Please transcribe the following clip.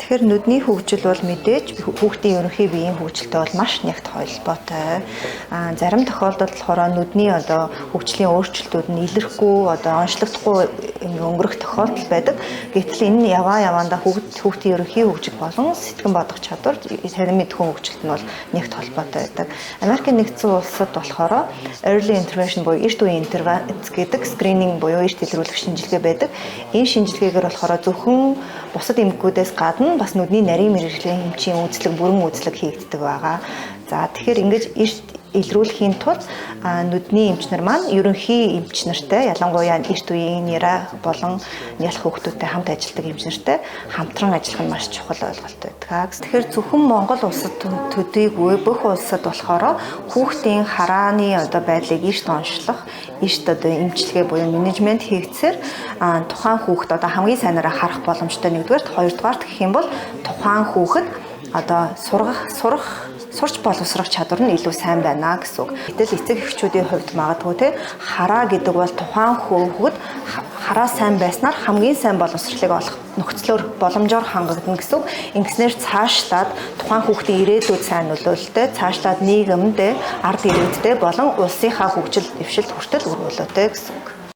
Тэгэхээр нүдний хөгжил бол мэдээж хүүхдийн ерөнхий биеийн хөгжилтэй бол маш нягт холбоотой. Зарим тохиолдолд болохоор нүдний одоо хөгжлийн өөрчлөлтүүд нь илэрхгүй одоо онцлогдохгүй өнгөрөх тохиолдол байдаг. Гэтэл энэ яваандаа хүүхдийн ерөнхий хөгжил болон сэтгэн бодох чадвар, харин мэдхүйн хөгжилт нь бол нягт холбоотой байдаг. Америкийн нэгдсэн улсад болохоор early intervention буюу эрт үеийн интервенц гэдэг скрининг буюу эрт илрүүлэх шинжилгээ байдаг. Энэ шинжилгээгээр болохоор зөвхөн бусад эмгэгүүдээс гадна бас нүдний нарийн мэргэжлийн эмчийн үзлэг, бүрэн үзлэг хийгддэг байгаа. За тэгэхээр ингэж эрт илрүүлэхийн тулд нүдний эмч нар маань ерөнхий эмч нартай ялангуяа эрт үеийн нера болон нялх хүүхдүүдтэй хамт ажилладаг эмч нартай хамтран ажиллах нь маш чухал ойлголт байдаг. Тэгэхээр зөвхөн Монгол улсад төдийгүй бүх улсад болохоор хүүхдийн харааны одоо байдлыг эрт онцлох, эрт одоо эмчилгээ буюу менежмент хийгдсээр тухайн хүүхэд одоо хамгийн сайнараа харах боломжтой нэгдүгээрт, хоёрдугаарт гэх юм бол тухайн хүүхэд одоо сурч боловсрох чадвар нь илүү сайн байна гэсэн үг. Гэтэл эцэг эхчүүдийн хувьд магадгүй те хараа гэдэг бол тухайн хүүхэд хараа сайн байснаар хамгийн сайн боловсролыг олох нөхцлөөр боломжоор хангагдана гэсэн үг. Ингэснээр цаашлаад тухайн хүүхдийн ирээдүйд сайн нөлөөлөлтэй, цаашлаад нийгэмдээ, ард иргэдтэй болон улсынхаа хөгжил дэвшилт хүртэл өргөлөөтэй гэсэн үг.